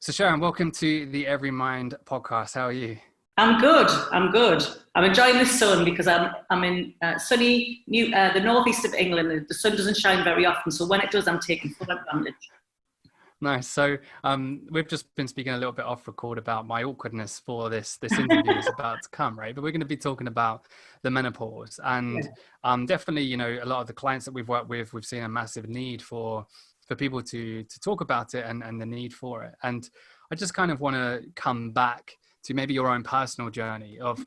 So Sharon, welcome to the Everymind podcast. How are you? I'm good. I'm enjoying the sun because I'm in sunny the northeast of England. And the sun doesn't shine very often, so when it does, I'm taking full advantage. Nice. So we've just been speaking a little bit off record about my awkwardness for this interview is about to come, right? But we're going to be talking about the menopause, and definitely, you know, a lot of the clients that we've worked with, we've seen a massive need for people to talk about it and the need for it. And I just kind of want to come back to maybe your own personal journey of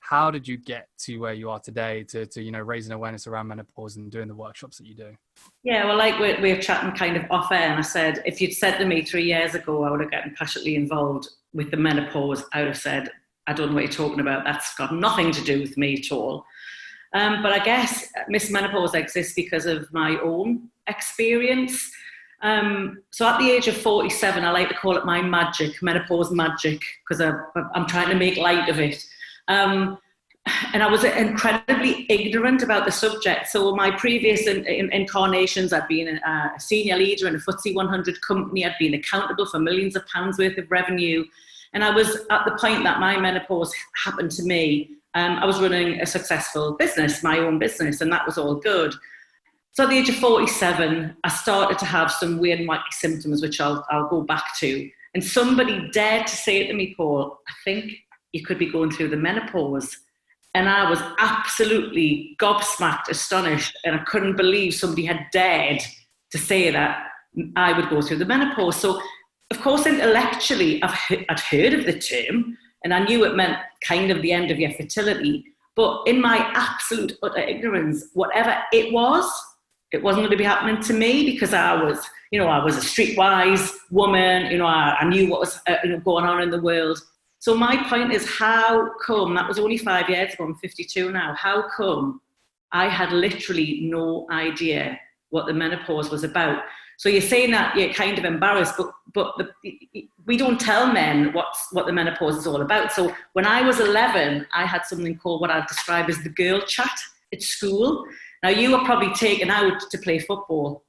how did you get to where you are today to you know, raising awareness around menopause and doing the workshops that you do? Yeah, well, like we're chatting kind of off air, and I said, if you'd said to me 3 years ago I would have gotten passionately involved with the menopause, I would have said, I don't know what you're talking about. That's got nothing to do with me at all. But I guess Miss Menopause exists because of my own experience. So at the age of 47, I like to call it my magic, menopause magic, because I'm trying to make light of it. And I was incredibly ignorant about the subject. So my previous incarnations, I'd been a senior leader in a FTSE 100 company. I'd been accountable for millions of pounds worth of revenue. And I was at the point that my menopause happened to me. I was running a successful business, my own business, and that was all good. So at the age of 47, I started to have some weird and wacky symptoms, which I'll go back to. And somebody dared to say to me, Paul, I think you could be going through the menopause. And I was absolutely gobsmacked, astonished, and I couldn't believe somebody had dared to say that I would go through the menopause. So, of course, intellectually, I'd heard of the term, and I knew it meant kind of the end of your fertility. But in my absolute utter ignorance, whatever it wasn't going to be happening to me, because I was a streetwise woman. You know, I knew what was going on in the world. So my point is, how come, that was only 5 years ago, I'm 52 now, how come I had literally no idea what the menopause was about? So you're saying that you're kind of embarrassed, but we don't tell men what the menopause is all about. So when I was 11, I had something called what I'd describe as the girl chat at school. Now, you were probably taken out to play football,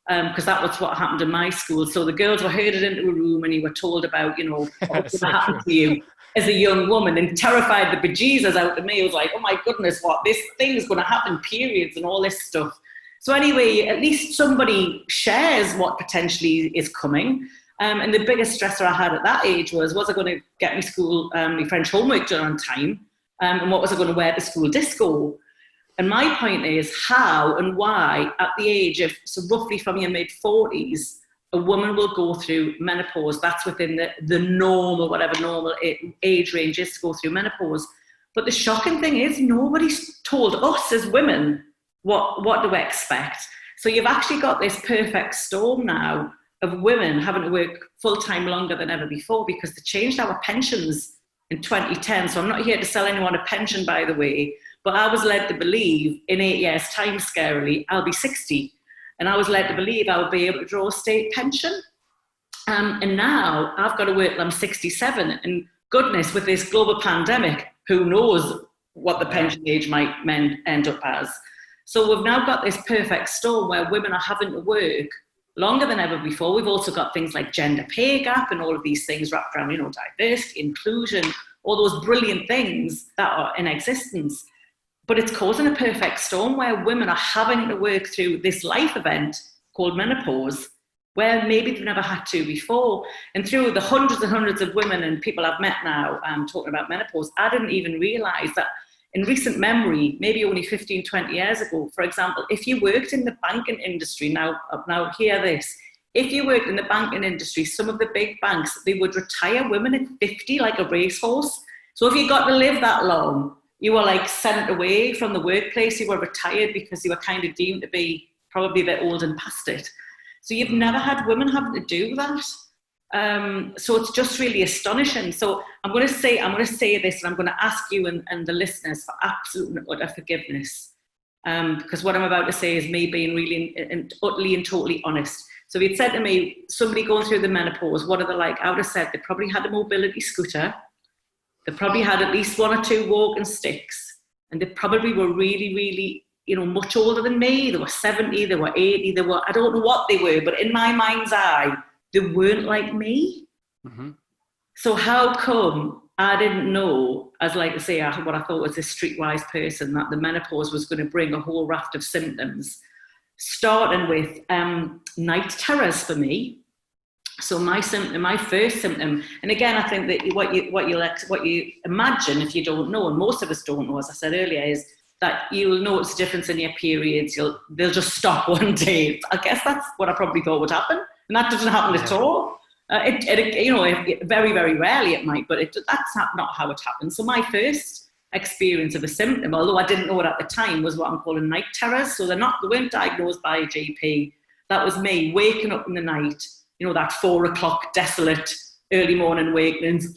because that was what happened in my school. So the girls were herded into a room and you were told about, you know, what's going to happen to you as a young woman, and terrified the bejesus out of me. It was like, oh my goodness, what, this thing is going to happen, periods and all this stuff. So anyway, at least somebody shares what potentially is coming. And the biggest stressor I had at that age was I going to get my French homework done on time? And what was I going to wear to school disco? And my point is, how and why at the age of, so roughly from your mid-40s, a woman will go through menopause. That's within the normal, whatever normal age range is to go through menopause. But the shocking thing is, nobody's told us as women what do we expect. So you've actually got this perfect storm now of women having to work full-time longer than ever before, because they changed our pensions in 2010. So I'm not here to sell anyone a pension, by the way. But I was led to believe in 8 years' time, scarily, I'll be 60. And I was led to believe I would be able to draw a state pension. And now I've got to work till I'm 67. And goodness, with this global pandemic, who knows what the pension age might end up as. So we've now got this perfect storm where women are having to work longer than ever before. We've also got things like gender pay gap and all of these things wrapped around, you know, diversity, inclusion, all those brilliant things that are in existence. But it's causing a perfect storm where women are having to work through this life event called menopause, where maybe they've never had to before. And through the hundreds and hundreds of women and people I've met now talking about menopause, I didn't even realise that in recent memory, maybe only 15, 20 years ago, for example, if you worked in the banking industry, now hear this, if you worked in the banking industry, some of the big banks, they would retire women at 50 like a racehorse. So if you got to live that long, you were like sent away from the workplace, you were retired because you were kind of deemed to be probably a bit old and past it. So you've never had women having to do that. So it's just really astonishing. So I'm going to say this, and I'm going to ask you and the listeners for absolute and utter forgiveness. Because what I'm about to say is me being really and utterly and totally honest. So if you'd said to me, somebody going through the menopause, what are they like? I would have said they probably had a mobility scooter. They probably had at least 1 or 2 walking sticks, and they probably were really, really, you know, much older than me. They were 70, they were 80, I don't know what they were, but in my mind's eye, they weren't like me. Mm-hmm. So how come I didn't know, as like I say, what I thought was a streetwise person, that the menopause was going to bring a whole raft of symptoms, starting with night terrors for me. So my first symptom, and again, I think that what you imagine if you don't know, and most of us don't know, as I said earlier, is that you'll notice a difference in your periods. They'll just stop one day. I guess that's what I probably thought would happen, and that doesn't happen at all. Very, very rarely it might, but that's not how it happens. So my first experience of a symptom, although I didn't know it at the time, was what I'm calling night terrors. So they weren't diagnosed by a GP. That was me waking up in the night, that 4 o'clock desolate early morning awakenings,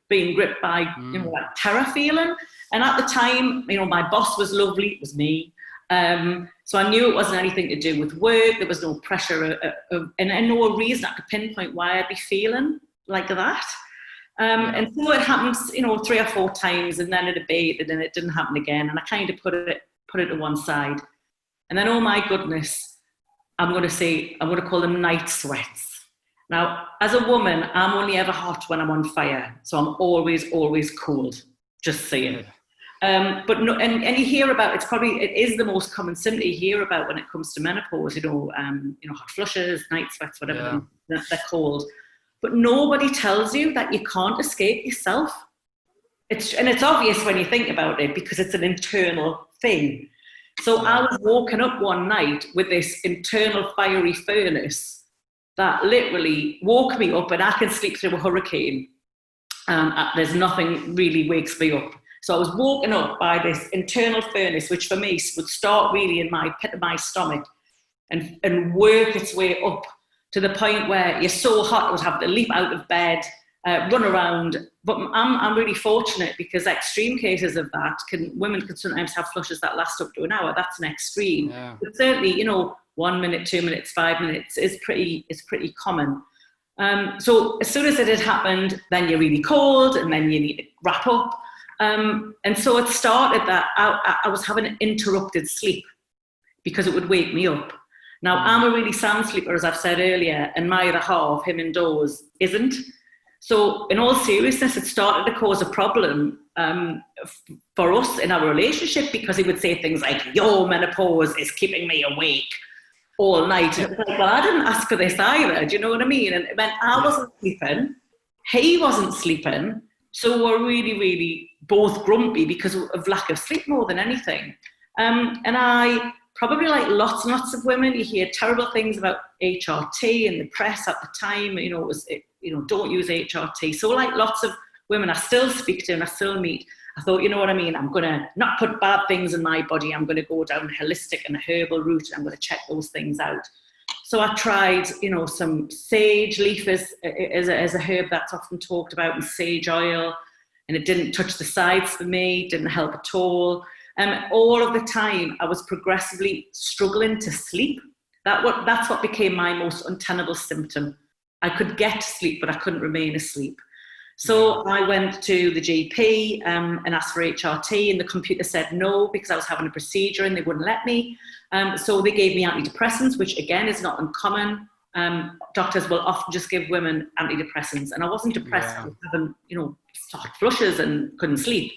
being gripped by, that terror feeling. And at the time, my boss was lovely, it was me. So I knew it wasn't anything to do with work. There was no pressure and no reason I could pinpoint why I'd be feeling like that. And so it happens, 3 or 4 times, and then it abated and it didn't happen again. And I kind of put it to one side. And then, oh my goodness, I'm going to call them night sweats. Now, as a woman, I'm only ever hot when I'm on fire. So I'm always, always cold. Just saying. But no, and you hear about, it is the most common symptom you hear about when it comes to menopause, hot flushes, night sweats, whatever they're called. But nobody tells you that you can't escape yourself. It's obvious when you think about it, because it's an internal thing. So I was woken up one night with this internal fiery furnace that literally woke me up, and I can sleep through a hurricane. There's nothing really wakes me up. So I was woken up by this internal furnace, which for me would start really in my pit of my stomach and work its way up to the point where you're so hot, I would have to leap out of bed, run around. But I'm really fortunate, because extreme cases of that, women can sometimes have flushes that last up to an hour. That's an extreme. Yeah. But certainly, 1 minute, 2 minutes, 5 minutes is pretty common. So as soon as it had happened, then you're really cold, and then you need to wrap up. And so it started that I was having an interrupted sleep, because it would wake me up. Now, I'm a really sound sleeper, as I've said earlier, and my other half, him indoors, isn't. So in all seriousness, it started to cause a problem for us in our relationship, because he would say things like, your menopause is keeping me awake all night. And it was like, well, I didn't ask for this either. Do you know what I mean? And it meant I wasn't sleeping, he wasn't sleeping. So we're really, really both grumpy because of lack of sleep more than anything. And I, probably like lots and lots of women, you hear terrible things about HRT in the press at the time. Don't use HRT. So like lots of women I still speak to and I still meet, I thought, you know what I mean? I'm going to not put bad things in my body. I'm going to go down a holistic and a herbal route. I'm going to check those things out. So I tried, some sage leaf as a herb that's often talked about, and sage oil, and it didn't touch the sides for me, didn't help at all. All of the time, I was progressively struggling to sleep. That's what became my most untenable symptom. I could get to sleep, but I couldn't remain asleep. So I went to the GP and asked for HRT, and the computer said no, because I was having a procedure and they wouldn't let me. So they gave me antidepressants, which again is not uncommon. Doctors will often just give women antidepressants, and I wasn't depressed. I was having, hot flushes and couldn't sleep.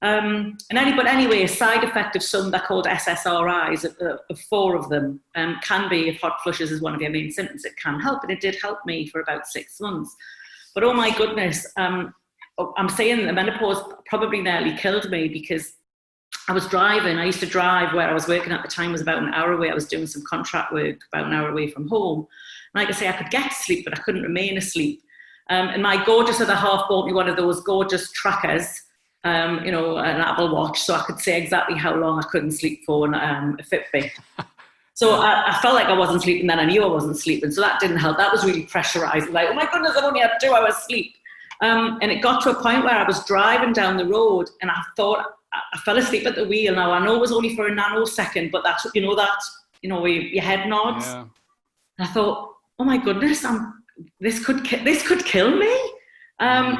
But anyway, a side effect of some, they're called SSRIs, of 4 of them, can be, if hot flushes is one of your main symptoms, it can help, and it did help me for about 6 months. But oh my goodness, I'm saying the menopause probably nearly killed me, because I was driving. I used to drive where I was working at the time, was about an hour away. I was doing some contract work about an hour away from home. And like I say, I could get to sleep, but I couldn't remain asleep. And my gorgeous other half bought me one of those gorgeous trackers, an Apple Watch, so I could say exactly how long I couldn't sleep for, and a Fitbit. So I felt like I wasn't sleeping, then I knew I wasn't sleeping. So that didn't help. That was really pressurizing. Like, oh my goodness, I've only had 2 hours sleep. And it got to a point where I was driving down the road, and I thought, I fell asleep at the wheel. Now, I know it was only for a nanosecond, but that's, where your head nods. Yeah. And I thought, oh my goodness, this could kill me. And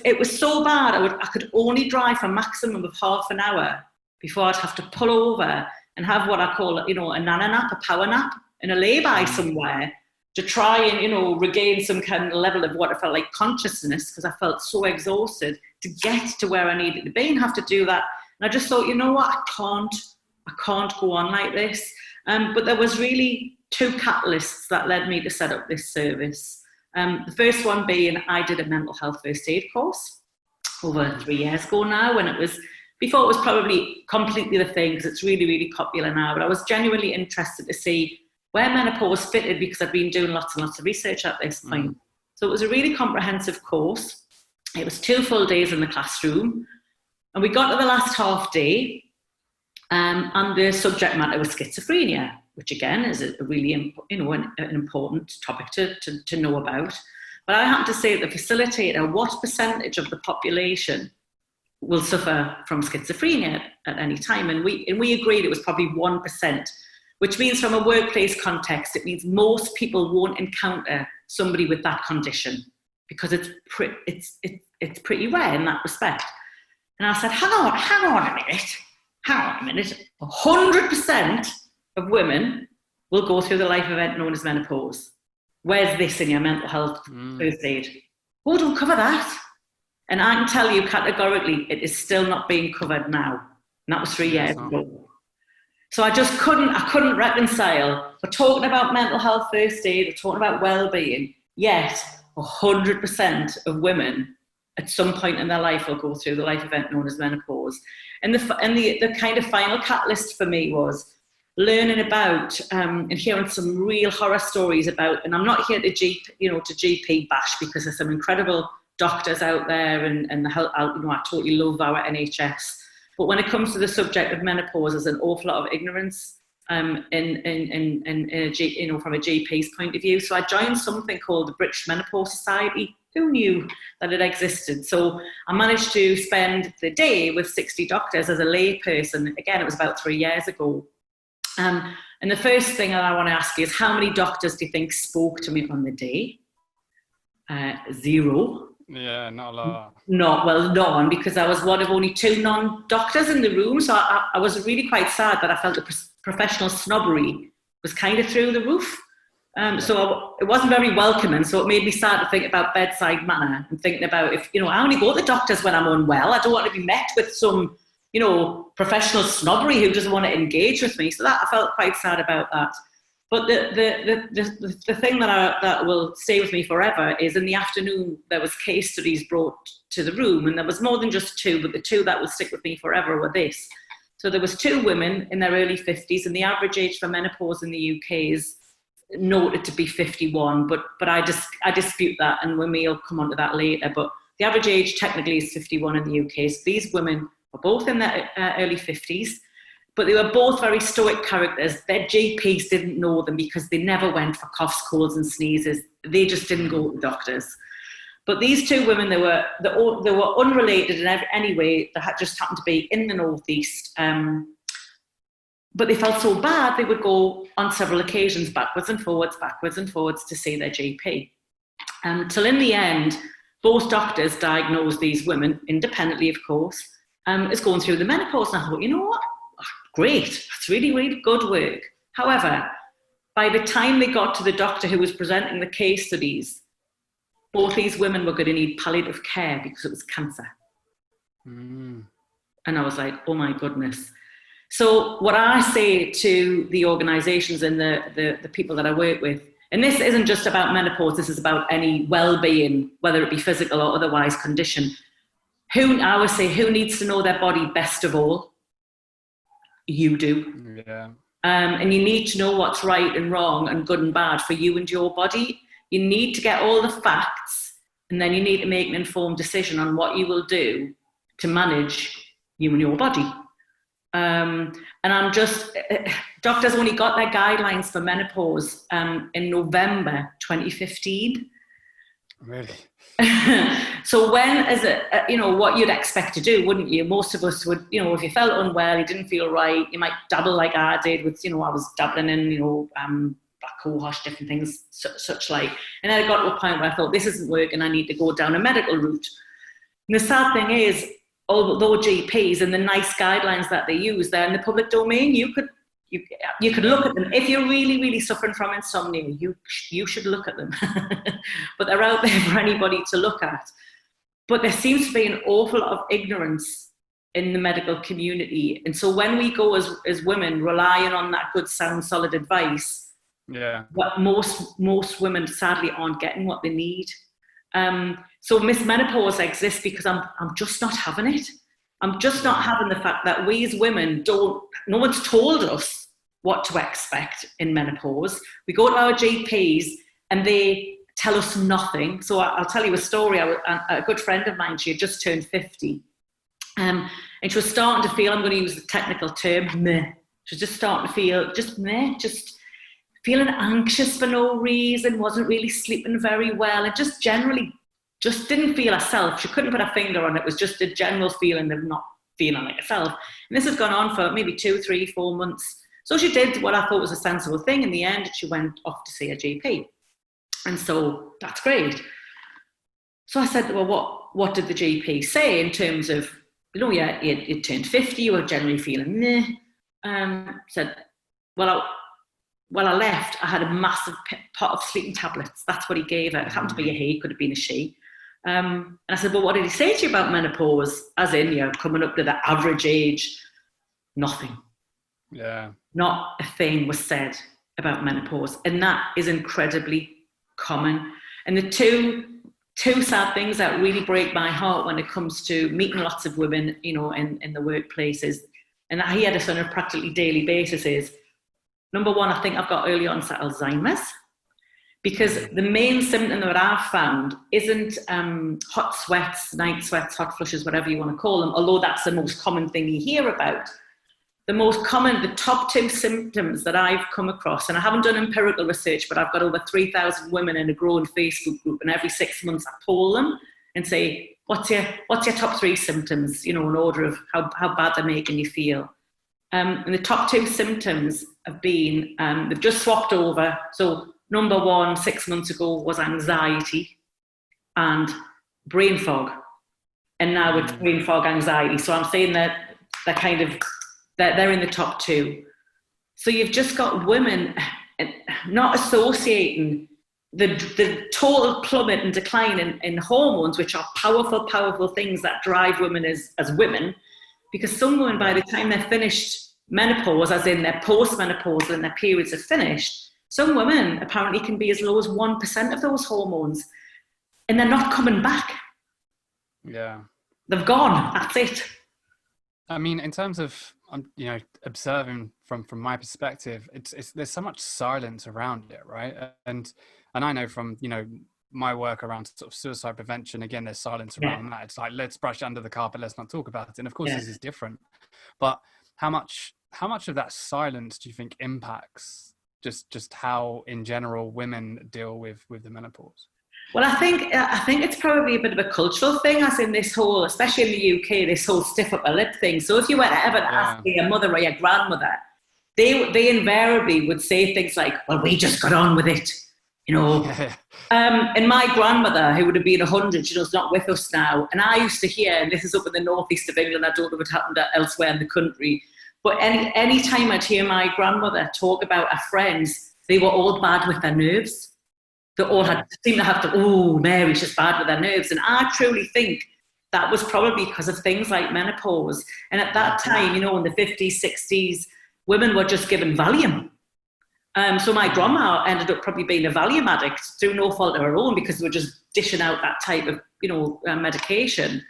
it was so bad. I could only drive for a maximum of half an hour before I'd have to pull over and have what I call, a nanna nap, a power nap, in a lay-by somewhere, to try and, you know, regain some kind of level of what I felt like consciousness, because I felt so exhausted, to get to where I needed to be and have to do that. And I just thought, you know what, I can't go on like this. But there was really two catalysts that led me to set up this service. The first one being, I did a mental health first aid course over 3 years ago now, when before it was probably completely the thing, because it's really, really popular now, but I was genuinely interested to see where menopause fitted, because I've been doing lots and lots of research at this point. So it was a really comprehensive course. It was 2 full days in the classroom, and we got to the last half day, and the subject matter was schizophrenia, which again is a really, you know, an important topic to know about. But I had to say to the facilitator, what percentage of the population will suffer from schizophrenia at any time? And we agreed it was probably 1%, which means from a workplace context, it means most people won't encounter somebody with that condition, because it's pretty rare in that respect. And I said, hang on a minute. 100% of women will go through the life event known as menopause. Where's this in your mental health first aid? Oh, don't cover that. And I can tell you categorically, it is still not being covered now. And that was 3 years ago. So I couldn't reconcile. We're talking about mental health first aid, we're talking about well-being, yet 100% of women at some point in their life will go through the life event known as menopause. And the kind of final catalyst for me was learning about and hearing some real horror stories about, and I'm not here to GP bash, because there's some incredible doctors out there, and the health, you know, I totally love our NHS. But when it comes to the subject of menopause, there's an awful lot of ignorance from a GP's point of view. So I joined something called the British Menopause Society. Who knew that it existed? So I managed to spend the day with 60 doctors as a lay person. Again, it was about 3 years ago. And the first thing that I want to ask you is, how many doctors do you think spoke to me on the day? 0. Yeah, not a lot. None, because I was one of only 2 non-doctors in the room. So I was really quite sad that I felt the professional snobbery was kind of through the roof. So it wasn't very welcoming. So it made me sad to think about bedside manner, and thinking about, if, you know, I only go to the doctors when I'm unwell. I don't want to be met with some, you know, professional snobbery who doesn't want to engage with me. So that I felt quite sad about that. But the thing that will stay with me forever is, in the afternoon there was case studies brought to the room, and there was more than just 2, but the 2 that will stick with me forever were this. So there was 2 women in their early 50s, and the average age for menopause in the UK is noted to be 51, but I dispute that, and we'll come on to that later. But the average age technically is 51 in the UK. So these women were both in their early 50s. But they were both very stoic characters. Their GPs didn't know them, because they never went for coughs, colds and sneezes. They just didn't go to doctors. But these 2 women, they were unrelated in any way. They just happened to be in the Northeast. But they felt so bad, they would go on several occasions backwards and forwards to see their GP. Till in the end, both doctors diagnosed these women, independently of course, as going through the menopause. And I thought, you know what? Great, that's really, really good work. However, by the time they got to the doctor who was presenting the case studies, both these women were going to need palliative care because it was cancer. And I was like, oh my goodness. So what I say to the organisations and the people that I work with, and this isn't just about menopause, this is about any well-being, whether it be physical or otherwise condition. I always say, who needs to know their body best of all? You do. Yeah. And you need to know what's right and wrong and good and bad for you and your body. You need to get all the facts, and then you need to make an informed decision on what you will do to manage you and your body. And I'm just, doctors only got their guidelines for menopause in November 2015. Really? So when, what you'd expect to do, wouldn't you? Most of us would, if you felt unwell, you didn't feel right, you might dabble like I did with, I was dabbling in, black cohosh, different things, such like. And then I got to a point where I thought, this isn't working, I need to go down a medical route. And the sad thing is, although GPs and the nice guidelines that they use, they're in the public domain, you could you could look at them. If you're really, really suffering from insomnia, you should look at them. But they're out there for anybody to look at. But there seems to be an awful lot of ignorance in the medical community. And so when we go as women relying on that good, sound, solid advice, but most women sadly aren't getting what they need. So Miss Menopause exists because I'm just not having it. I'm just not having the fact that we as women no one's told us what to expect in menopause. We go to our GPs and they tell us nothing. So I'll tell you a story. A good friend of mine, she had just turned 50. And she was starting to feel, I'm going to use the technical term, meh. She was just starting to feel just meh, just feeling anxious for no reason, wasn't really sleeping very well, and just generally just didn't feel herself. She couldn't put her finger on it. It was just a general feeling of not feeling like herself. And this has gone on for maybe 2, 3, 4 months. So she did what I thought was a sensible thing. In the end, she went off to see a GP. And so that's great. So I said, well, what did the GP say in terms of, you turned 50, you were generally feeling meh. Said, well, I left, I had a massive pot of sleeping tablets. That's what he gave her. It happened to be a he, could have been a she. And I said, well, what did he say to you about menopause? As in, coming up to the average age. Nothing. Yeah. Not a thing was said about menopause. And that is incredibly common. And the two sad things that really break my heart when it comes to meeting lots of women, in the workplaces, and I hear this on a practically daily basis, is number one, I think I've got early onset Alzheimer's, because the main symptom that I've found isn't hot sweats, night sweats, hot flushes, whatever you want to call them, although that's the most common thing you hear about. The top 2 symptoms that I've come across, and I haven't done empirical research, but I've got over 3,000 women in a growing Facebook group, and every 6 months I poll them and say, what's your top 3 symptoms, in order of how bad they're making you feel. And the top 2 symptoms have been, they've just swapped over. So number 1, 6 months ago, was anxiety and brain fog. And now it's brain fog, anxiety. So I'm saying that they're in the top 2. So you've just got women not associating the total plummet and decline in hormones, which are powerful, powerful things that drive women as women, because some women, by the time they're finished menopause, as in their post-menopause and their periods are finished, some women apparently can be as low as 1% of those hormones, and they're not coming back. Yeah. They've gone. That's it. I mean, in terms of, observing from my perspective, it's there's so much silence around it, right? And I know from, my work around sort of suicide prevention, again, there's silence around that. It's like, let's brush it under the carpet, let's not talk about it. And of course, this is different. But how much of that silence do you think impacts just how, in general, women deal with the menopause? Well, I think it's probably a bit of a cultural thing, as in this whole, especially in the UK, this whole stiff upper lip thing. So if you were ever to ask your mother or your grandmother, they invariably would say things like, well, we just got on with it, And my grandmother, who would have been 100, is not with us now. And I used to hear, and this is up in the northeast of England, I don't know what happened elsewhere in the country, but any time I'd hear my grandmother talk about her friends, they were all bad with their nerves. They all seemed to have to, Mary's just bad with her nerves. And I truly think that was probably because of things like menopause. And at that time, in the 50s, 60s, women were just given Valium. So my grandma ended up probably being a Valium addict through no fault of her own, because they were just dishing out that type of, medication.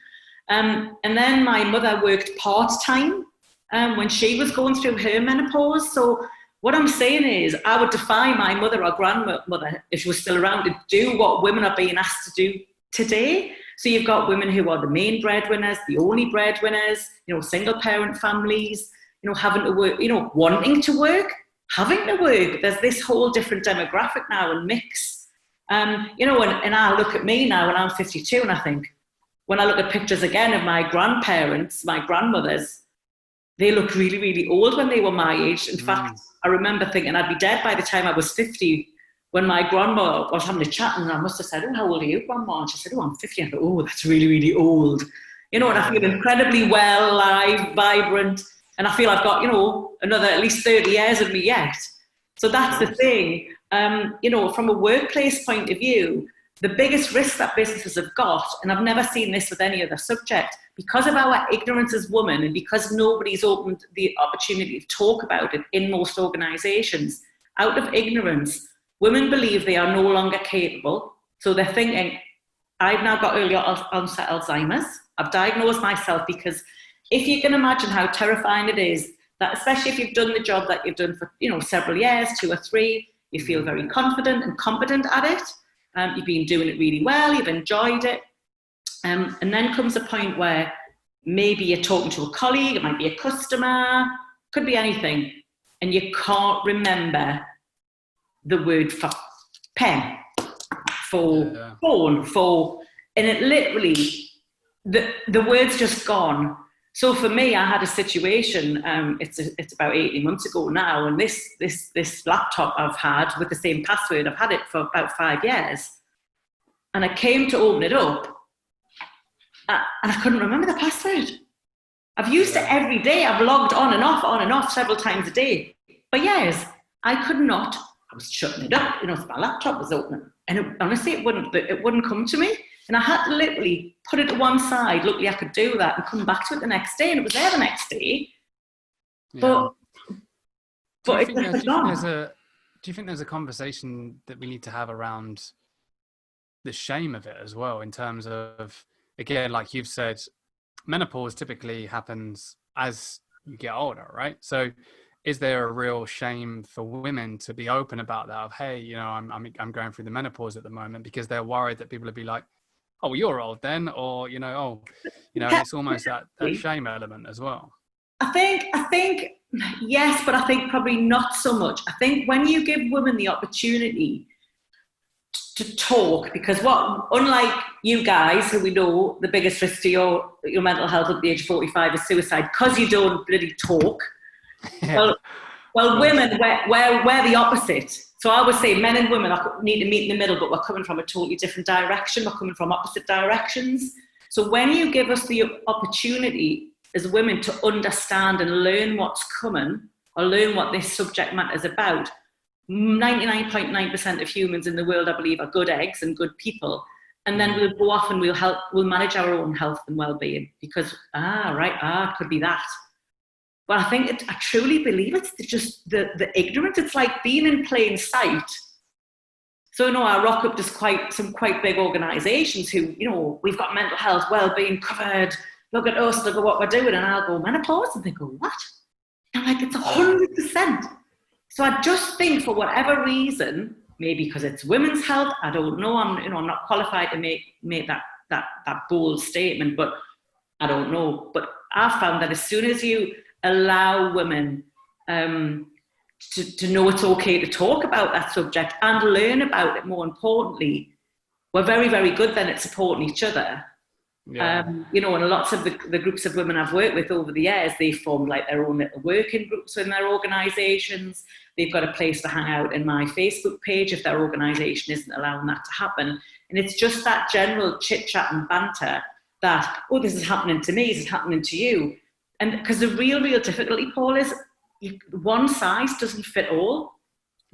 And then my mother worked part-time when she was going through her menopause. So what I'm saying is, I would defy my mother or grandmother, if she was still around, to do what women are being asked to do today. So you've got women who are the main breadwinners, the only breadwinners, single parent families, having to work, wanting to work, having to work. There's this whole different demographic now and mix. And I look at me now when I'm 52, and I think, when I look at pictures again of my grandparents, my grandmothers, they look really, really old when they were my age. In fact, I remember thinking I'd be dead by the time I was 50, when my grandma was having a chat, and I must have said, how old are you, Grandma? And she said, I'm 50. I thought, that's really, really old. And I feel incredibly well, alive, vibrant. And I feel I've got, another at least 30 years of me yet. So that's the thing. From a workplace point of view, the biggest risk that businesses have got, and I've never seen this with any other subject, because of our ignorance as women and because nobody's opened the opportunity to talk about it in most organisations, out of ignorance, women believe they are no longer capable. So they're thinking, I've now got early onset Alzheimer's. I've diagnosed myself, because if you can imagine how terrifying it is, that especially if you've done the job that you've done for several years, 2 or 3, you feel very confident and competent at it. You've been doing it really well, you've enjoyed it. And then comes a point where maybe you're talking to a colleague, it might be a customer, could be anything, and you can't remember the word for pen, for phone, and it literally, the word's just gone. So for me, I had a situation, it's about 18 months ago now, and this laptop I've had with the same password, I've had it for about 5 years. And I came to open it up, and I couldn't remember the password. I've used it every day. I've logged on and off several times a day. For years, I could not. I was shutting it up, so my laptop was open. And honestly, it wouldn't come to me. And I had to literally put it to one side. Luckily, I could do that and come back to it the next day, and it was there the next day. Yeah. Do you think there's a conversation that we need to have around the shame of it as well, in terms of, again, like you've said, menopause typically happens as you get older, right? So is there a real shame for women to be open about that, of, hey, I'm going through the menopause at the moment, because they're worried that people will be like, oh, well, you're old then, or it's almost that shame element as well. I think yes, but I think probably not so much. I think when you give women the opportunity to talk, because unlike you guys, who we know the biggest risk to your mental health at the age of 45 is suicide, because you don't bloody talk. Yeah. Well, women, we're the opposite. So I would say men and women need to meet in the middle, but we're coming from a totally different direction. We're coming from opposite directions. So when you give us the opportunity as women to understand and learn what's coming, or learn what this subject matter is about, 99.9% of humans in the world, I believe, are good eggs and good people. And then we'll go off and we'll manage our own health and well-being, because, it could be that. But I truly believe it's just the ignorance. It's like being in plain sight. So, I rock up to some quite big organisations who, we've got mental health, well-being covered. Look at us, look at what we're doing. And I'll go, menopause? And they go, what? I'm like, it's 100%. So I just think, for whatever reason, maybe because it's women's health, I don't know. I'm not qualified to make that bold statement, but I don't know. But I found that as soon as you allow women to know it's okay to talk about that subject and learn about it, more importantly, we're very, very good then at supporting each other. Yeah. And lots of the groups of women I've worked with over the years, they formed like their own little working groups in their organisations. They've got a place to hang out in my Facebook page if their organisation isn't allowing that to happen. And it's just that general chit-chat and banter that, oh, this is happening to me, this is happening to you. And because the real difficulty, Paul, is one size doesn't fit all.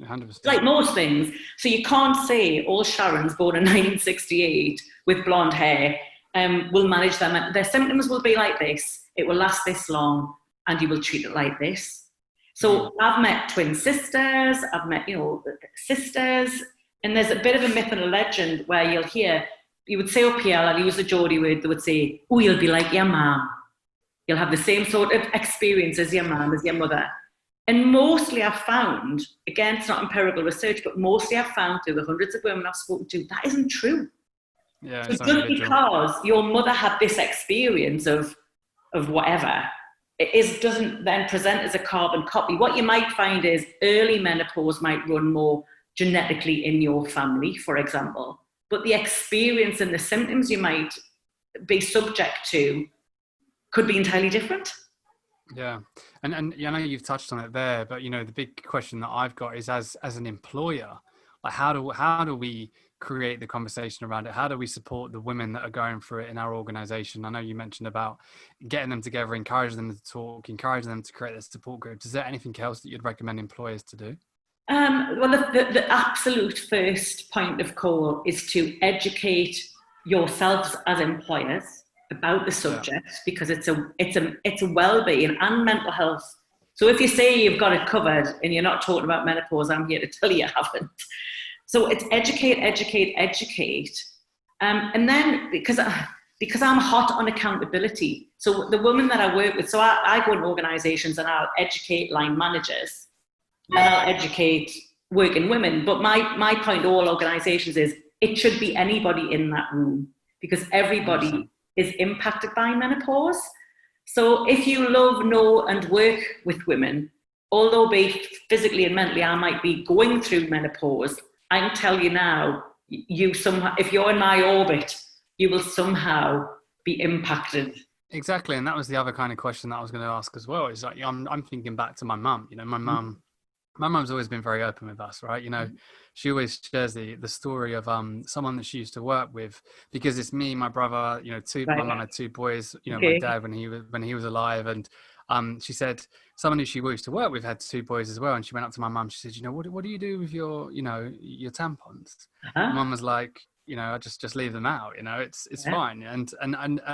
100%. Like most things. So you can't say all Sharons born in 1968 with blonde hair will manage them. Their symptoms will be like this. It will last this long, and you will treat it like this. So I've met twin sisters. I've met, sisters. And there's a bit of a myth and a legend where you would say up here, I'll use the Geordie word, they would say, oh, you'll be like your mum. You'll have the same sort of experience as your mum, as your mother. And mostly I've found, again, it's not empirical research, but mostly I've found through the hundreds of women I've spoken to, that isn't true. Yeah, so just because your mother had this experience of whatever, doesn't then present as a carbon copy. What you might find is early menopause might run more genetically in your family, for example, but the experience and the symptoms you might be subject to could be entirely different. Yeah. And I know you've touched on it there, but the big question that I've got is, as an employer, like how do we create the conversation around it? How do we support the women that are going through it in our organization? I know you mentioned about getting them together, encouraging them to talk, encouraging them to create their support groups. Is there anything else that you'd recommend employers to do? Well, the absolute first point of call is to educate yourselves as employers about the subject, because it's a well-being and mental health. So if you say you've got it covered and you're not talking about menopause, I'm here to tell you haven't. So it's educate. And then because I'm hot on accountability. So the women that I work with, so I go in organisations and I'll educate line managers and I'll educate working women. But my point to all organisations is it should be anybody in that room, because everybody is impacted by menopause. So if you love, know and work with women, although be physically and mentally I might be going through menopause, I can tell you now, if you're in my orbit, you will somehow be impacted. Exactly. And that was the other kind of question that I was going to ask as well. Is like, I'm thinking back to my mum. You know, my mum's always been very open with us, right? You know, she always shares the story of someone that she used to work with, because it's me, my brother, you know, my mum had two boys, you know, my dad when he was alive, and she said someone who she used to work with had two boys as well, and she went up to my mum, she said, you know, what do you do with your tampons? Mum was like, you know, I just leave them out, you know, it's fine. And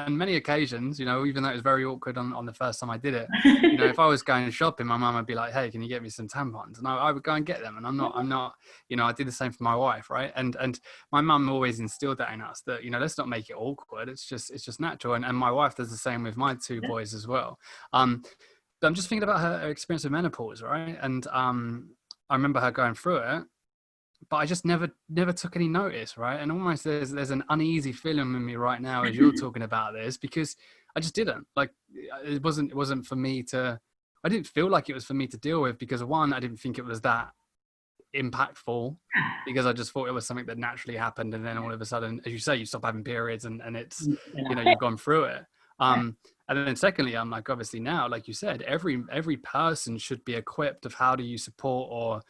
many occasions, you know, even though it was very awkward on the first time I did it, you know, if I was going shopping, my mum would be like, hey, can you get me some tampons? And I would go and get them. And I'm not, you know, I did the same for my wife, right? And my mum always instilled that in us, that, you know, let's not make it awkward. It's just natural. And my wife does the same with my two boys as well. But I'm just thinking about her experience of menopause, right? And I remember her going through it, but I just never took any notice, right? And almost there's an uneasy feeling in me right now as you're talking about this, because I just didn't, like, it wasn't for me to, I didn't feel like it was for me to deal with, because one, I didn't think it was that impactful, because I just thought it was something that naturally happened, and then all of a sudden, as you say, you stop having periods and it's, you know, you've gone through it. And then secondly, I'm like, obviously now, like you said, every person should be equipped of how do you support, or,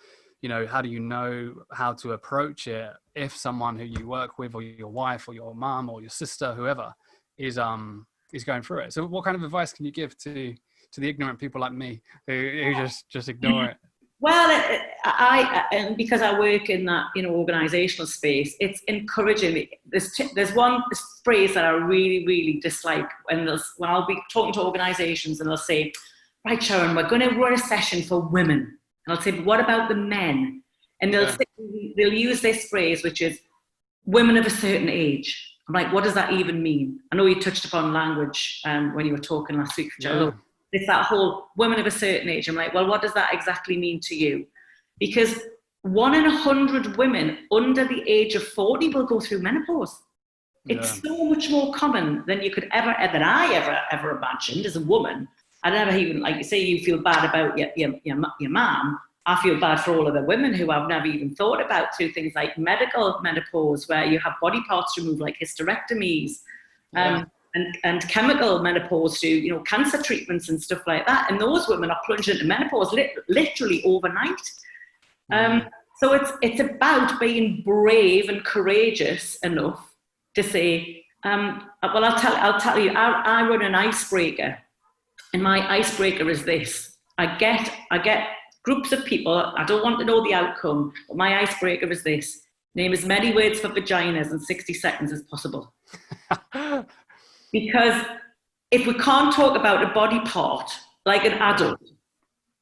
you know, how do you know how to approach it if someone who you work with, or your wife or your mom or your sister, whoever is going through it. So what kind of advice can you give to the ignorant people like me who just ignore it? Well, and because I work in that, you know, organisational space, it's encouraging. There's one phrase that I really, really dislike when I'll be talking to organisations and they'll say, right, Sharon, we're going to run a session for women. And I'll say, but what about the men? And they'll use this phrase, which is women of a certain age. I'm like, what does that even mean? I know you touched upon language when you were talking last week, which I love. It's that whole women of a certain age. I'm like, well, what does that exactly mean to you? Because 1 in 100 women under the age of 40 will go through menopause. It's so much more common than you could ever imagined as a woman. I never even, like you say, you feel bad about your mum. I feel bad for all of the women who I've never even thought about, through things like medical menopause, where you have body parts removed, like hysterectomies, and chemical menopause through, you know, cancer treatments and stuff like that. And those women are plunged into menopause literally overnight. So it's about being brave and courageous enough to say, well, I'll tell you, I run an icebreaker. And my icebreaker is this. I get groups of people, I don't want to know the outcome, but my icebreaker is this. Name as many words for vaginas in 60 seconds as possible. Because if we can't talk about a body part like an adult,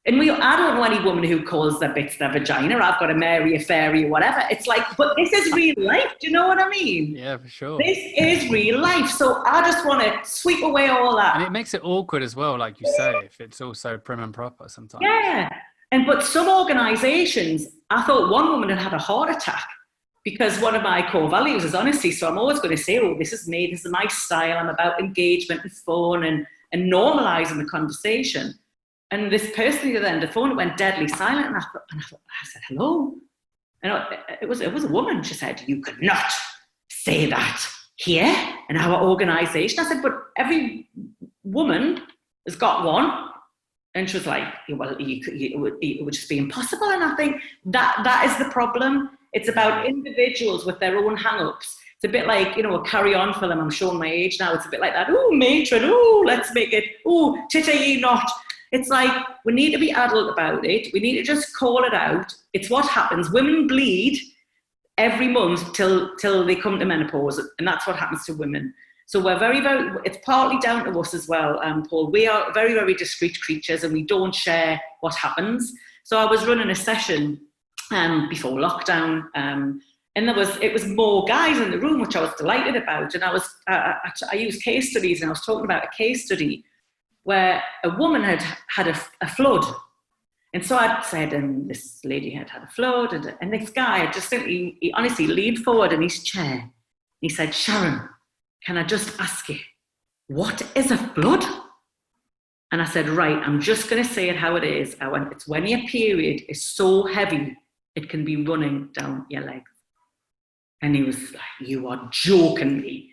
and I don't know any woman who calls their bits their vagina, I've got a Mary, a fairy, or whatever. It's like, but this is real life. Do you know what I mean? Yeah, for sure. This is real life. So I just want to sweep away all that. And it makes it awkward as well, like you say, if it's also prim and proper sometimes. Yeah. But some organisations, I thought one woman had a heart attack, because one of my core values is honesty. So I'm always going to say, oh, this is me, this is my style. I'm about engagement and fun and normalising the conversation. And this person at the end of the phone went deadly silent, and I said, hello. And it was a woman. She said, you could not say that here in our organisation. I said, but every woman has got one. And she was like, well, it would just be impossible. And I think that is the problem. It's about individuals with their own hang-ups. It's a bit like, a Carry On film. I'm showing my age now. It's a bit like that. Oh, matron. Oh, let's make it. Oh, titter ye not. It's like, we need to be adult about it. We need to just call it out. It's what happens. Women bleed every month till they come to menopause, and that's what happens to women. So we're very, very, it's partly down to us as well, Paul. We are very, very discreet creatures, and we don't share what happens. So I was running a session before lockdown, and it was more guys in the room, which I was delighted about. And I used case studies, and I was talking about a case study where a woman had a flood. And so I said, and this lady had a flood, and this guy had just simply, he honestly leaned forward in his chair. He said, Sharon, can I just ask you, what is a flood? And I said, right, I'm just going to say it how it is. I went, it's when your period is so heavy, it can be running down your legs. And he was like, you are joking me.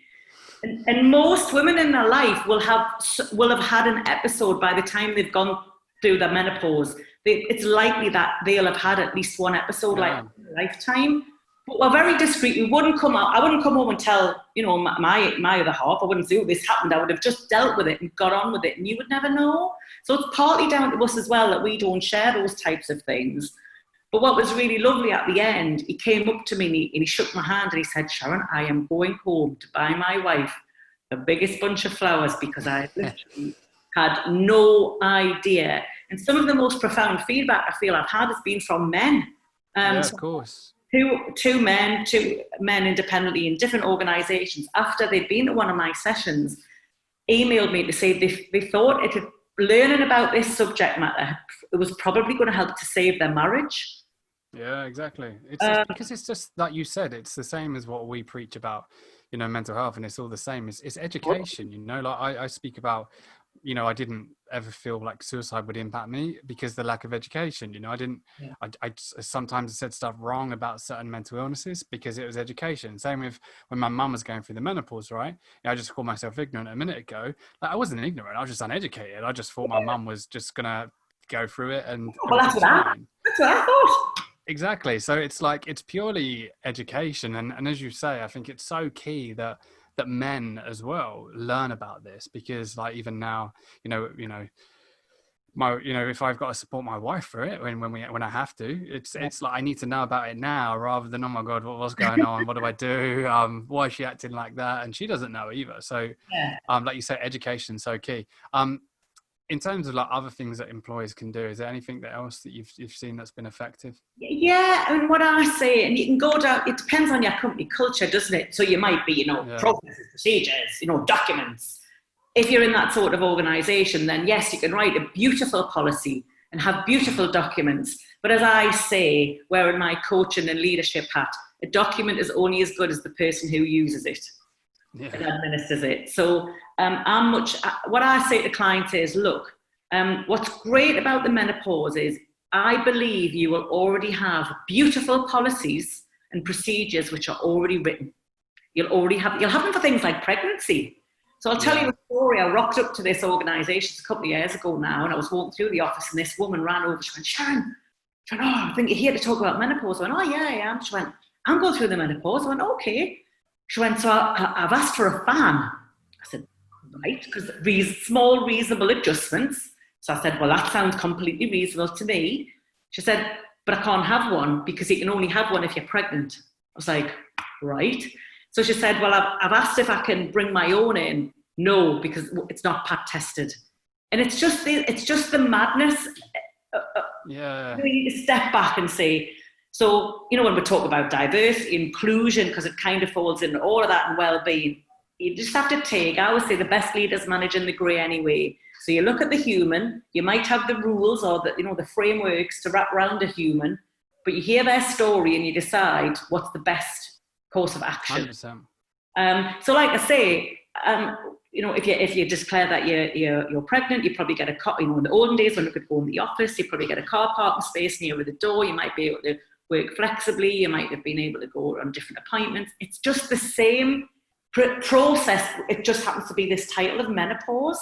And most women in their life will have had an episode by the time they've gone through their menopause. It's likely that they'll have had at least one episode like in their lifetime. But we're very discreet. I wouldn't come home and tell, my other half. I wouldn't say, oh, this happened. I would have just dealt with it and got on with it, and you would never know. So it's partly down to us as well that we don't share those types of things. But what was really lovely at the end, he came up to me and he shook my hand and he said, Sharon, I am going home to buy my wife the biggest bunch of flowers, because I literally had no idea. And some of the most profound feedback I feel I've had has been from men. Of course. Two men independently in different organisations, after they'd been to one of my sessions, emailed me to say they thought learning about this subject matter, it was probably going to help to save their marriage. Yeah, exactly. It's because it's just like you said, it's the same as what we preach about, mental health, and it's all the same. It's education, like I speak about, I didn't ever feel like suicide would impact me because the lack of education. I sometimes said stuff wrong about certain mental illnesses because it was education. Same with when my mum was going through the menopause, right? I just called myself ignorant a minute ago. Like, I wasn't ignorant, I was just uneducated. I just thought my mum was just gonna go through it, and that's what I thought. Exactly. So it's like, it's purely education, and as you say, I think it's so key that men as well learn about this, because like even now, if I've got to support my wife for it when I have to, it's like I need to know about it now, rather than, oh my God, what's going on? What do I do? Why is she acting like that? And she doesn't know either. So like you say, education is so key. In terms of like other things that employers can do, is there anything else that you've seen that's been effective? Yeah, and what I say, and you can go down, it depends on your company culture, doesn't it? So you might be, processes, procedures, documents. If you're in that sort of organisation, then yes, you can write a beautiful policy and have beautiful documents. But as I say, wearing my coaching and leadership hat, a document is only as good as the person who uses it. And administers it. So what I say to clients is, look, what's great about the menopause is I believe you will already have beautiful policies and procedures which are already written. You'll have them for things like pregnancy. So I'll tell you a story. I rocked up to this organisation a couple of years ago now, and I was walking through the office, and this woman ran over. She went, Sharon, I think you're here to talk about menopause. I went, oh yeah, I am. She went, I'm going through the menopause. I went, okay. She went, so I've asked for a fan. I said, right, because small reasonable adjustments. So I said, well, that sounds completely reasonable to me. She said, but I can't have one because you can only have one if you're pregnant. I was like, right. So she said, well, I've asked if I can bring my own in. No, because it's not PAT tested. And it's just the madness. You need to step back and say, so, when we talk about diversity, inclusion, because it kind of falls into all of that, and well-being, you just have to I always say the best leaders manage in the grey anyway. So you look at the human, you might have the rules or the frameworks to wrap around a human, but you hear their story and you decide what's the best course of action. 100%. So like I say, if you declare that you're pregnant, you probably get a car. In the olden days when you could go in the office, you probably get a car parking space near the door. You might be able to work flexibly. You might have been able to go on different appointments. It's just the same process. It just happens to be this title of menopause.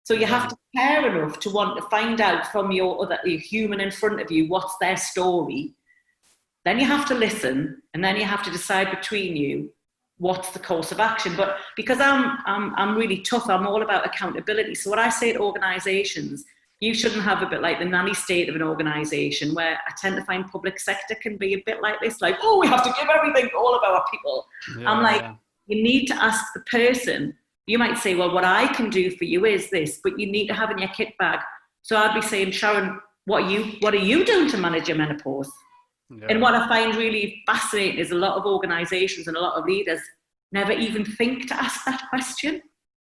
So you have to care enough to want to find out from your human in front of you what's their story, then you have to listen, and then you have to decide between you what's the course of action. But because I'm really tough, I'm all about accountability. So what I say to organisations, you shouldn't have a bit like the nanny state of an organisation, where I tend to find public sector can be a bit like this, like, oh, we have to give everything to all of our people. Yeah, I'm like, you need to ask the person. You might say, well, what I can do for you is this, but you need to have in your kit bag. So I'd be saying, Sharon, what are you doing to manage your menopause? Yeah. And what I find really fascinating is a lot of organisations and a lot of leaders never even think to ask that question.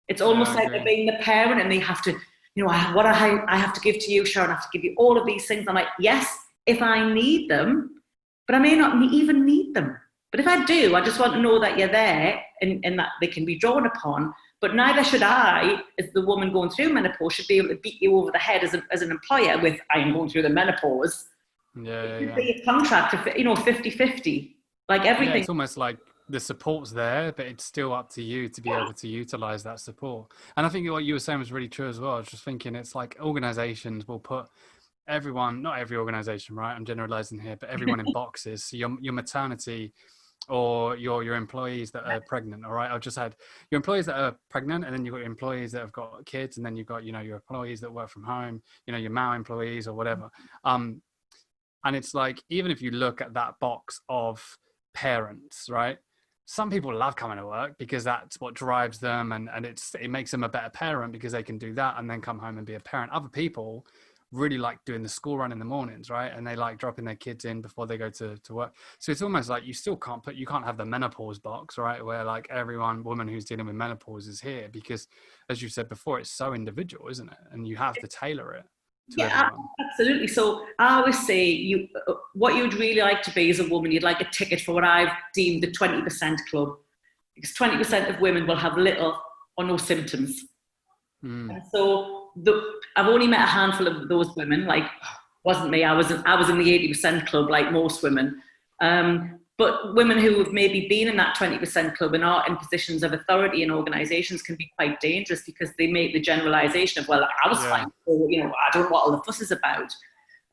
It's almost like they're being the parent and they have to, you know, what I have to give to you, Sharon, I have to give you all of these things. I'm like, yes, if I need them, but I may not even need them. But if I do, I just want to know that you're there and that they can be drawn upon. But neither should I, as the woman going through menopause, should be able to beat you over the head as an employer with, I am going through the menopause. It be a contract of, 50-50, like everything. It's almost like the support's there, but it's still up to you to be able to utilize that support. And I think what you were saying was really true as well. I was just thinking, it's like organizations will put everyone, not every organization, right? I'm generalizing here, but everyone in boxes. So your maternity or your employees that are pregnant, all right? I've just had your employees that are pregnant, and then you've got your employees that have got kids, and then you've got, your employees that work from home, your male employees or whatever. And it's like, even if you look at that box of parents, right? Some people love coming to work because that's what drives them, and it makes them a better parent because they can do that and then come home and be a parent. Other people really like doing the school run in the mornings, right? And they like dropping their kids in before they go to work. So it's almost like you can't have the menopause box, right? Where like woman who's dealing with menopause is here, because as you said before, it's so individual, isn't it? And you have to tailor it to everyone. Absolutely. So I always say what you'd really like to be as a woman, you'd like a ticket for what I've deemed the 20% club, because 20% of women will have little or no symptoms. And so I've only met a handful of those women. Like, wasn't me. I was in the 80% club, like most women. But women who have maybe been in that 20% club and are in positions of authority in organisations can be quite dangerous, because they make the generalisation of, well, I was fine, so, I don't know what all the fuss is about.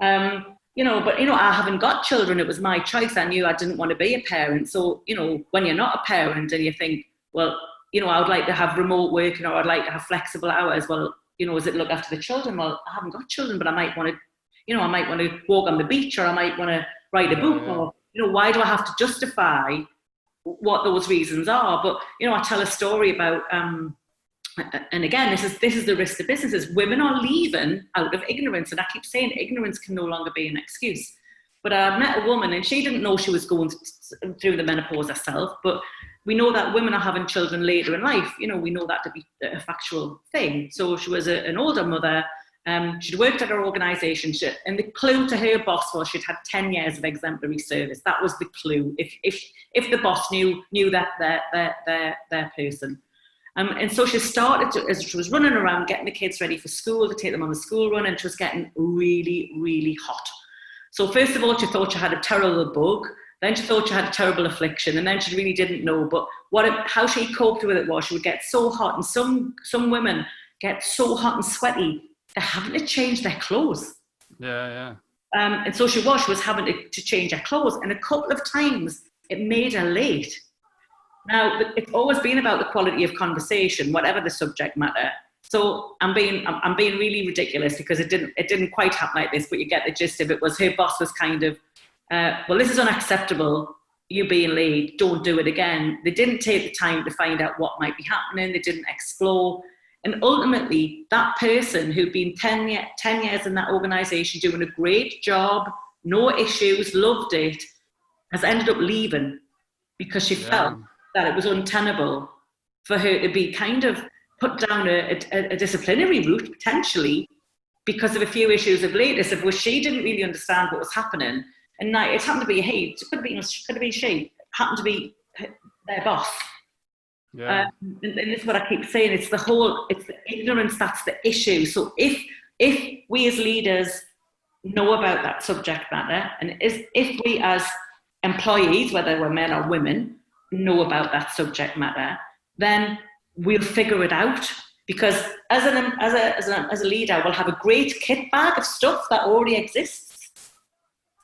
But I haven't got children. It was my choice. I knew I didn't want to be a parent. So, when you're not a parent and you think, well, I would like to have remote working, or I'd like to have flexible hours. Well, is it look after the children? Well, I haven't got children, but I might want to walk on the beach, or I might want to write a book, or, why do I have to justify what those reasons are? But, I tell a story about, and again, this is the risk to businesses. Women are leaving out of ignorance, and I keep saying ignorance can no longer be an excuse. But I met a woman, and she didn't know she was going through the menopause herself, but we know that women are having children later in life. We know that to be a factual thing. So she was an older mother. She'd worked at her organisation, and the clue to her boss was she'd had 10 years of exemplary service. That was the clue. If the boss knew that their person. And so she started as she was running around getting the kids ready for school, to take them on the school run, and she was getting really, really hot. So first of all, she thought she had a terrible bug. Then she thought she had a terrible affliction, and then she really didn't know. But how she coped with it was she would get so hot, and some women get so hot and sweaty they're having to change their clothes. And so she was having to change her clothes, and a couple of times it made her late. Now, it's always been about the quality of conversation, whatever the subject matter. So I'm being really ridiculous, because it didn't quite happen like this, but you get the gist of it. Was her boss was kind of, well, this is unacceptable, you being late, don't do it again. They didn't take the time to find out what might be happening. They didn't explore. And ultimately, that person who'd been 10 years in that organisation, doing a great job, no issues, loved it, has ended up leaving because she felt that it was untenable for her to be kind of put down a disciplinary route, potentially, because of a few issues of lateness, of which she didn't really understand what was happening. And now it happened to be it could have been she, happened to be their boss. And this is what I keep saying, it's the ignorance that's the issue. So if we as leaders know about that subject matter, and if we as employees, whether we're men or women, know about that subject matter, then we'll figure it out. Because as a leader, we'll have a great kit bag of stuff that already exists.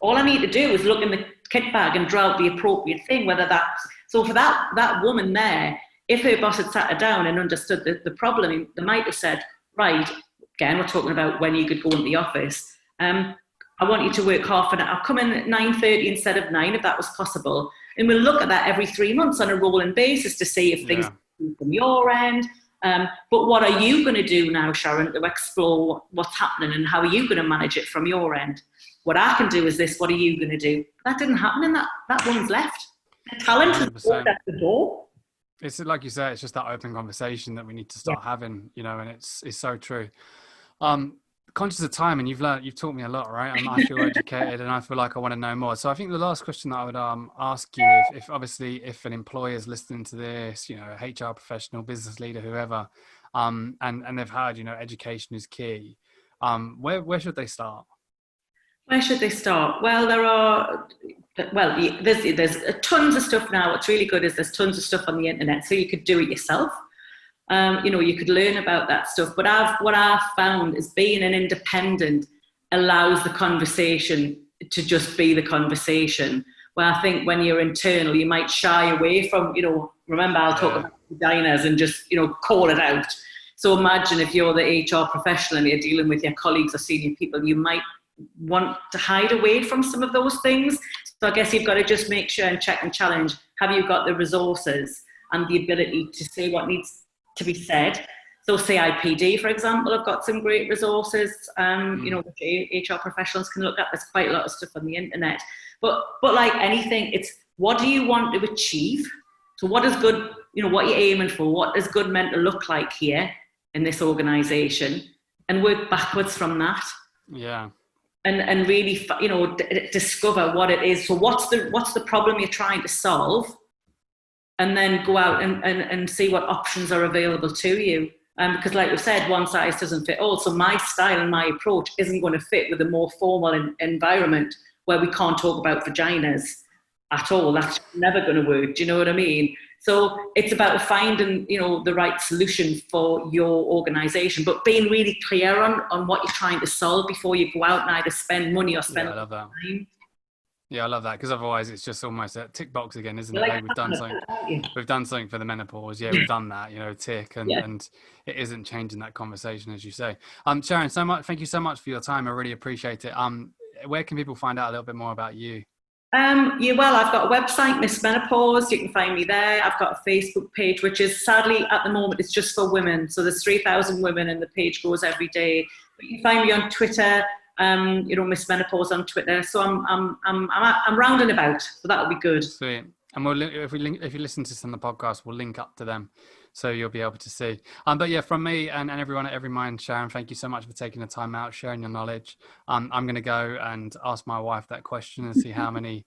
All I need to do is look in the kit bag and draw out the appropriate thing, whether that's, so for that woman there, if her boss had sat her down and understood the problem, they might have said, right, again, we're talking about when you could go into the office. I want you to work half an hour. I'll come in at 9:30 instead of 9, if that was possible. And we'll look at that every 3 months on a rolling basis to see if things from your end. But what are you going to do now, Sharon, to explore what's happening and how are you going to manage it from your end? What I can do is this, what are you going to do? That didn't happen, and that woman's left. The talent is at the door. It's like you say, it's just that open conversation that we need to start having, you know, and it's so true. Conscious of time, and you've taught me a lot, right? I feel educated and I feel like I want to know more. So I think the last question that I would ask you, if obviously if an employer is listening to this, you know, HR professional, business leader, whoever, and they've heard, you know, education is key, where should they start? Where should they start? Well, there's tons of stuff now. What's really good is there's tons of stuff on the internet, so you could do it yourself. You know, you could learn about that stuff. But what I've found is being an independent allows the conversation to just be the conversation. Where I think when you're internal, you might shy away from, you know, remember I'll talk about vaginas and just, you know, call it out. So imagine if you're the HR professional and you're dealing with your colleagues or senior people, you might want to hide away from some of those things. So I guess you've got to just make sure and check and challenge. Have you got the resources and the ability to say what needs to be said? So CIPD, for example, have got some great resources, you know, which HR professionals can look at. There's quite a lot of stuff on the internet. But like anything, it's what do you want to achieve? So what is good, you know, what you're aiming for? What is good meant to look like here in this organisation? And work backwards from that. Yeah. And really, you know, discover what it is. So what's the problem you're trying to solve? And then go out and see what options are available to you. Because like we said, one size doesn't fit all. So my style and my approach isn't going to fit with a more formal environment where we can't talk about vaginas at all. That's never going to work. Do you know what I mean? So it's about finding, you know, the right solution for your organisation, but being really clear on what you're trying to solve before you go out and either spend money or spend time. Yeah, I love that, because otherwise it's just almost a tick box again, isn't it? Like, we've done something. We've done something for the menopause. Yeah, we've done that. You know, tick, and it isn't changing that conversation, as you say. Sharon, thank you so much for your time. I really appreciate it. Where can people find out a little bit more about you? Well, I've got a website, Miss Menopause. You can find me there. I've got a Facebook page, which is sadly at the moment it's just for women. So there's 3,000 women, and the page grows every day. But you can find me on Twitter. You know, Miss Menopause on Twitter. So I'm rounding about. So that'll be good. Sweet. And if you listen to this on the podcast, we'll link up to them, so you'll be able to see. But yeah, from me and everyone at Everymind, Sharon, thank you so much for taking the time out, sharing your knowledge. I'm going to go and ask my wife that question and see how many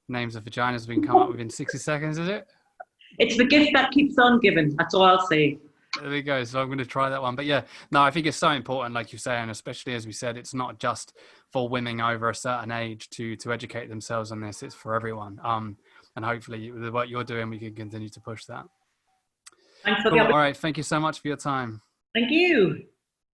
names of vaginas we can come up with in 60 seconds. Is it? It's the gift that keeps on giving. That's all I'll say. There we go. So I'm going to try that one. But yeah, no, I think it's so important, like you say, and especially as we said, it's not just for women over a certain age to educate themselves on this. It's for everyone. And hopefully with what you're doing, we can continue to push that. Thanks for the opportunity. All right. Thank you so much for your time. Thank you.